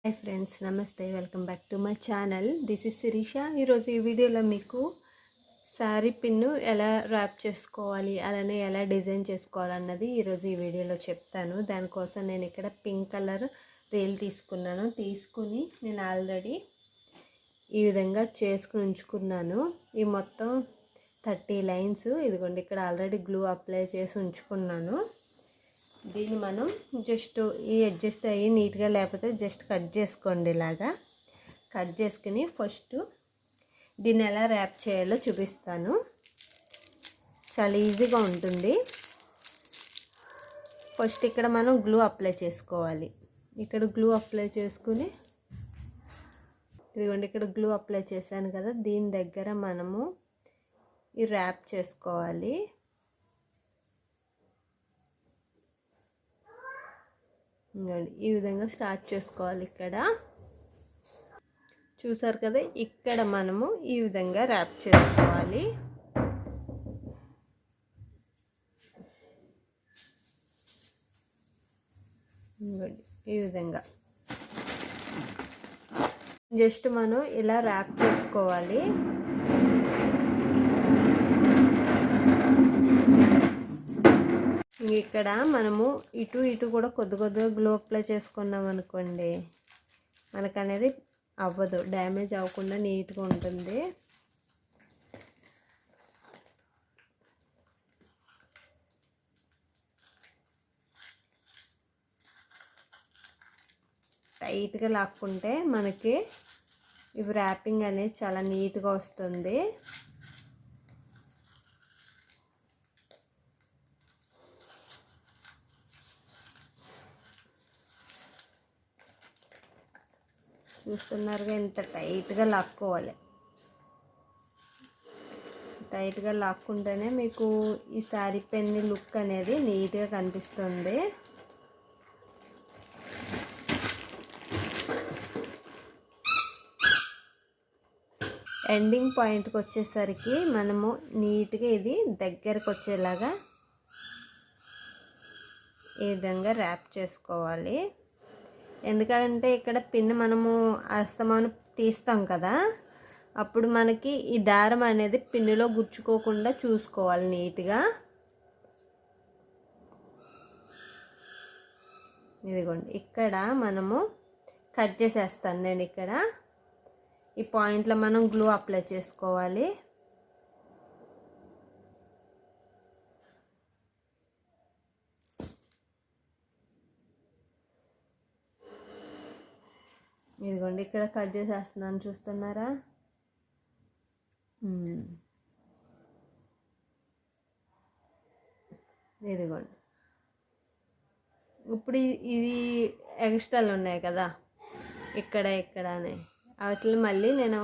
Hi friends, నమస్తే. Welcome back to my channel. This is Shirisha. ఈరోజు ఈ వీడియోలో మీకు శారీ పిన్ను ఎలా ర్యాప్ చేసుకోవాలి, అలానే ఎలా డిజైన్ చేసుకోవాలన్నది ఈరోజు ఈ వీడియోలో చెప్తాను. దానికోసం నేను ఇక్కడ పింక్ కలర్ రీల్ తీసుకుని నేను ఆల్రెడీ ఈ విధంగా చేసుకుని ఉంచుకున్నాను. ఈ మొత్తం 30 లైన్స్ ఇదిగోండి. ఇక్కడ ఆల్రెడీ గ్లూ అప్లై చేసి ఉంచుకున్నాను. దీన్ని మనం జస్ట్ ఈ అడ్జస్ట్ అయ్యి నీట్గా లేకపోతే జస్ట్ కట్ చేసుకోండి. ఇలాగా కట్ చేసుకుని ఫస్ట్ దీన్ని ఎలా ర్యాప్ చేయాలో చూపిస్తాను. చాలా ఈజీగా ఉంటుంది. ఫస్ట్ ఇక్కడ మనం గ్లూ అప్లై చేసుకోవాలి. ఇక్కడ గ్లూ అప్లై చేసుకుని ఇదిగోండి, ఇక్కడ గ్లూ అప్లై చేశాను కదా, దీని దగ్గర మనము ఈ ర్యాప్ చేసుకోవాలి. ఈ విధంగా స్టార్ట్ చేసుకోవాలి. ఇక్కడ చూసారు కదా, ఇక్కడ మనము ఈ విధంగా ర్యాప్ చేసుకోవాలి. ఈ విధంగా జస్ట్ మనం ఇలా ర్యాప్ చేసుకోవాలి. ఇక్కడ మనము ఇటు కూడా కొద్దిగా గ్లో అప్లై చేసుకున్నాం అనుకోండి, మనకు అనేది అవ్వదు, డ్యామేజ్ అవ్వకుండా నీట్గా ఉంటుంది. టైట్గా లాక్కుంటే మనకి ఇవి ర్యాపింగ్ అనేది చాలా నీట్గా వస్తుంది. చూస్తున్నారుగా, ఇంత టైట్గా లాక్కోవాలి. టైట్గా లాక్కుంటేనే మీకు ఈ శారీ పెన్ని లుక్ అనేది నీట్గా కనిపిస్తుంది. ఎండింగ్ పాయింట్కి వచ్చేసరికి మనము నీట్గా ఇది దగ్గరకు వచ్చేలాగా ఈ విధంగా ర్యాప్ చేసుకోవాలి. ఎందుకంటే ఇక్కడ పిన్ మనము అస్తమానం తీస్తాం కదా, అప్పుడు మనకి ఈ దారం అనేది పిన్నులో గుచ్చుకోకుండా చూసుకోవాలి నీట్గా. ఇదిగోండి, ఇక్కడ మనము కట్ చేసేస్తాను. నేను ఇక్కడ ఈ పాయింట్లో మనం గ్లూ అప్లై చేసుకోవాలి. ఇదిగోండి, ఇక్కడ కట్ చేసేస్తున్నాను, చూస్తున్నారా? ఇదిగోండి. ఇప్పుడు ఇది ఎక్స్ట్రాలు ఉన్నాయి కదా, ఇక్కడ అని వాటిని మళ్ళీ నేను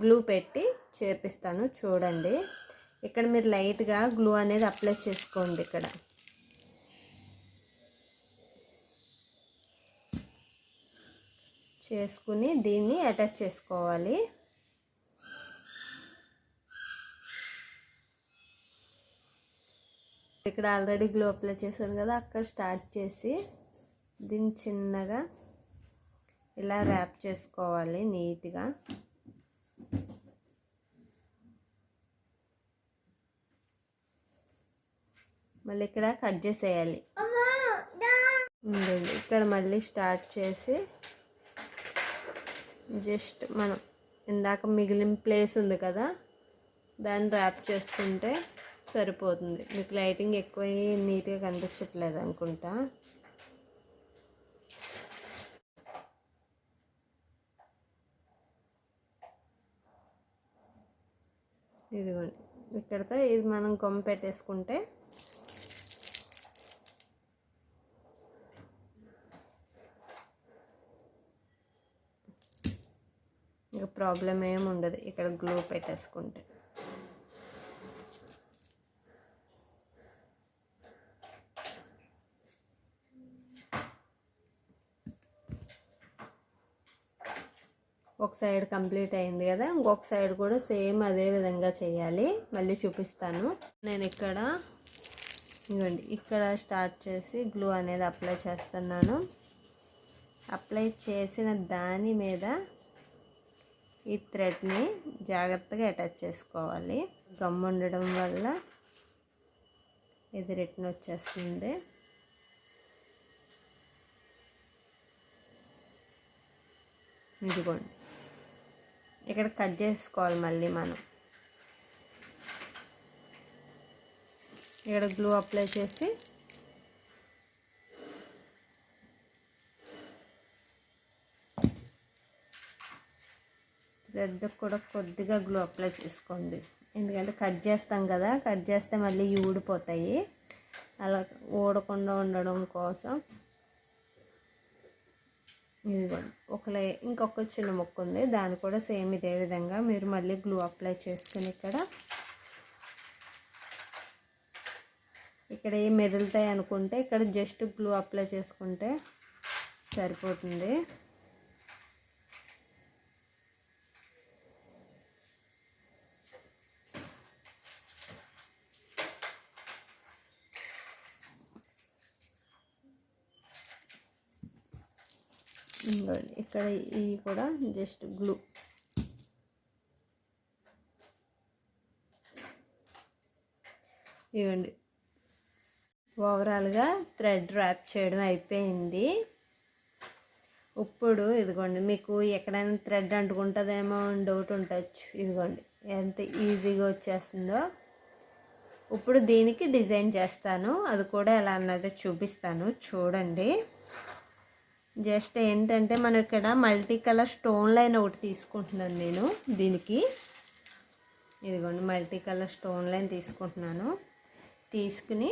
గ్లూ పెట్టి చేపిస్తాను. చూడండి, ఇక్కడ మీరు లైట్గా గ్లూ అనేది అప్లై చేసుకోండి. ఇక్కడ చేసుకుని దీన్ని అటాచ్ చేసుకోవాలి. ఇక్కడ ఆల్రెడీ గ్లో అప్లై చేశాను కదా, అక్కడ స్టార్ట్ చేసి దీన్ని చిన్నగా ఇలా ర్యాప్ చేసుకోవాలి నీట్గా. మళ్ళీ ఇక్కడ కట్ చేసేయాలి. ఇక్కడ మళ్ళీ స్టార్ట్ చేసి జస్ట్ మనం ఇందాక మిగిలిన ప్లేస్ ఉంది కదా, దాన్ని ర్యాప్ చేసుకుంటే సరిపోతుంది. మీకు లైటింగ్ ఎక్కువ నీట్గా కనిపించట్లేదు అనుకుంటా. ఇదిగోండి, ఇక్కడతో ఇది మనం గమ్ పెట్టేసుకుంటే ఇక ప్రాబ్లం ఏమి ఉండదు. ఇక్కడ గ్లూ పెట్టేసుకుంటే ఒక సైడ్ కంప్లీట్ అయింది కదా, ఇంకొక సైడ్ కూడా సేమ్ అదే విధంగా చేయాలి. మళ్ళీ చూపిస్తాను. నేను ఇక్కడ ఇదిగోండి, ఇక్కడ స్టార్ట్ చేసి గ్లూ అనేది అప్లై చేస్తున్నాను. అప్లై చేసిన దాని మీద ఈ థ్రెడ్ని జాగ్రత్తగా అటాచ్ చేసుకోవాలి. గమ్ ఉండడం వల్ల ఇది రిటర్న్ వచ్చేస్తుంది. ఇదిగోండి, ఇక్కడ కట్ చేసుకోవాలి. మళ్ళీ మనం ఇక్కడ గ్లూ అప్లై చేసి థ్రెడ్ కూడా కొద్దిగా గ్లూ అప్లై చేసుకోండి. ఎందుకంటే కట్ చేస్తాం కదా, కట్ చేస్తే మళ్ళీ ఊడిపోతాయి. అలా ఊడకుండా ఉండడం కోసం ఇదిగోండి ఇంకొక చిన్న ముక్క ఉంది, దాన్ని కూడా సేమ్ ఇదే విధంగా మీరు మళ్ళీ గ్లూ అప్లై చేసుకుని ఇక్కడ ఏం మెదులుతాయి అనుకుంటే ఇక్కడ జస్ట్ గ్లూ అప్లై చేసుకుంటే సరిపోతుంది. ఇక్కడ ఇవి కూడా జస్ట్ గ్లూ. ఇవ్వండి, ఓవరాల్గా థ్రెడ్ ర్యాప్ చేయడం అయిపోయింది. ఇప్పుడు ఇదిగోండి, మీకు ఎక్కడైనా థ్రెడ్ అంటుకుంటుందేమో అని డౌట్ ఉండొచ్చు. ఇదిగోండి ఎంత ఈజీగా వచ్చేస్తుందో. ఇప్పుడు దీనికి డిజైన్ చేస్తాను, అది కూడా ఎలా అన్నదో చూపిస్తాను, చూడండి. జస్ట్ ఏంటంటే మనం ఇక్కడ మల్టీ కలర్ స్టోన్ లైన్ ఒకటి తీసుకుంటున్నాను నేను దీనికి. ఇదిగోండి మల్టీ కలర్ స్టోన్ లైన్ తీసుకుంటున్నాను. తీసుకుని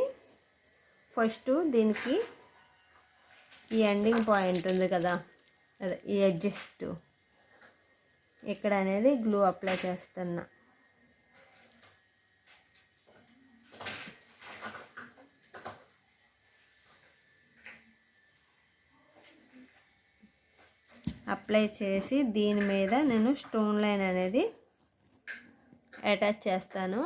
ఫస్ట్ దీనికి ఈ ఎండింగ్ పాయింట్ ఉంది కదా, అదే ఈ అడ్జస్ట్ ఇక్కడ అనేది గ్లూ అప్లై చేస్తున్నా. అప్లై చేసి దీని మీద నేను స్టోన్ లైన్ అనేది అటాచ్ చేస్తాను.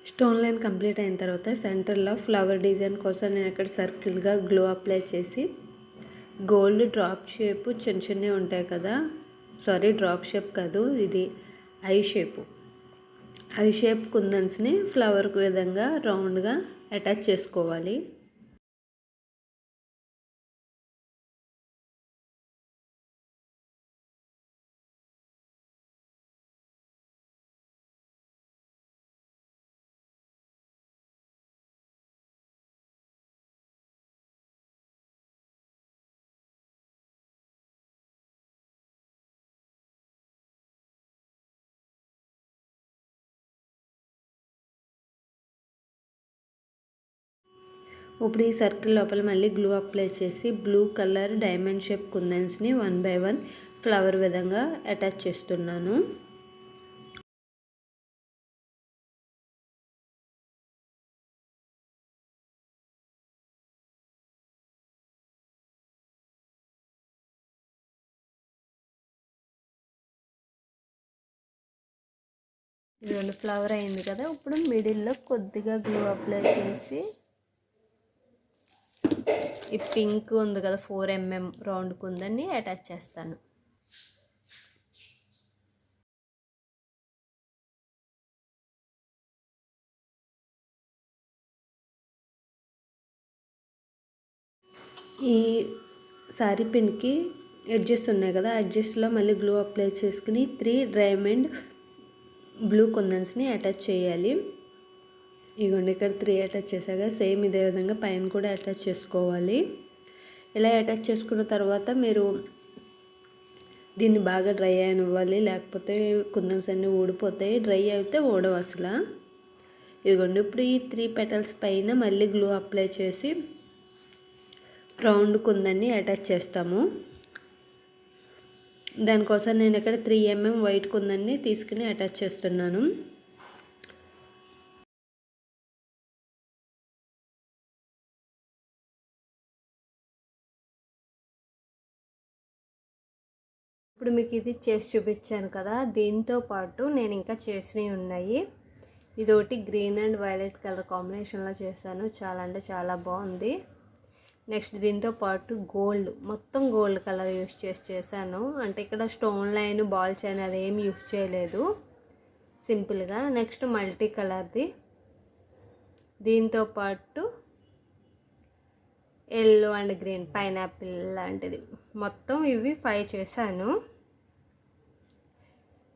స్టోన్ లైన్ కంప్లీట్ అయిన తర్వాత సెంటర్లో ఫ్లవర్ డిజైన్ కోసం నేను ఇక్కడ సర్కిల్గా గ్లో అప్లై చేసి గోల్డ్ డ్రాప్ షేప్ చిన్న చిన్నవి ఉంటాయి కదా, సారీ డ్రాప్ షేప్ కాదు, ఇది ఐ షేప్ కుందన్స్ని ఫ్లవర్ విధంగా రౌండ్గా అటాచ్ చేసుకోవాలి. ఇప్పుడు ఈ సర్కిల్ లోపల మళ్ళీ గ్లూ అప్లై చేసి బ్లూ కలర్ డైమండ్ షేప్ కుందన్స్ని 1 by 1 ఫ్లవర్ విధంగా అటాచ్ చేస్తున్నాను. ఇది ఫ్లవర్ అయింది కదా, ఇప్పుడు మిడిల్లో కొద్దిగా గ్లూ అప్లై చేసి ఈ పింక్ ఉంది కదా 4 mm రౌండ్ కుందని అటాచ్ చేస్తాను. ఈ శారీ పిన్కి ఎడ్జెస్ ఉన్నాయి కదా, ఎడ్జెస్లో మళ్ళీ గ్లూ అప్లై చేసుకుని 3 డైమండ్ బ్లూ కుందన్స్ని అటాచ్ చేయాలి. ఇగోండి ఇక్కడ 3 అటాచ్ చేశాక సేమ్ ఇదే విధంగా పైన కూడా అటాచ్ చేసుకోవాలి. ఇలా అటాచ్ చేసుకున్న తర్వాత మీరు దీన్ని బాగా డ్రై అయినివ్వాలి, లేకపోతే కుందన్స్ అన్నీ ఊడిపోతాయి. డ్రై అయితే ఊడవు అసలు. ఇదిగోండి ఇప్పుడు ఈ 3 పెటల్స్ పైన మళ్ళీ గ్లూ అప్లై చేసి రౌండ్ కుందన్ని అటాచ్ చేస్తాము. దానికోసం నేను ఇక్కడ 3 mm వైట్ కుందన్ని తీసుకుని అటాచ్ చేస్తున్నాను. ఇప్పుడు మీకు ఇది చేసి చూపించాను కదా, దీంతో పాటు నేను ఇంకా చేసినవి ఉన్నాయి. ఇదొకటి గ్రీన్ అండ్ వైలెట్ కలర్ కాంబినేషన్లో చేశాను, చాలా అంటే చాలా బాగుంది. నెక్స్ట్ దీంతో పాటు గోల్డ్, మొత్తం గోల్డ్ కలర్ యూస్ చేశాను. అంటే ఇక్కడ స్టోన్ లైన్, బాల్ చైన్ అదేమి యూస్ చేయలేదు, సింపుల్గా. నెక్స్ట్ మల్టీ కలర్ది, దీంతో పాటు ఎల్లో అండ్ గ్రీన్ పైనాపిల్ లాంటిది, మొత్తం ఇవి 5 చేశాను.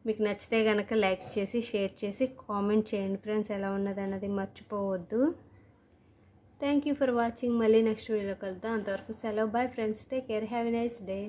మీకు నచ్చితే కనుక లైక్ చేసి షేర్ చేసి కామెంట్ చేయండి ఫ్రెండ్స్, ఎలా ఉన్నది అన్నది మర్చిపోవద్దు. Thank you for watching. మళ్ళీ నెక్స్ట్ వీడియోలో కలుద్దాం. అంతవరకు సెలవు. Bye friends, take care, have a nice day.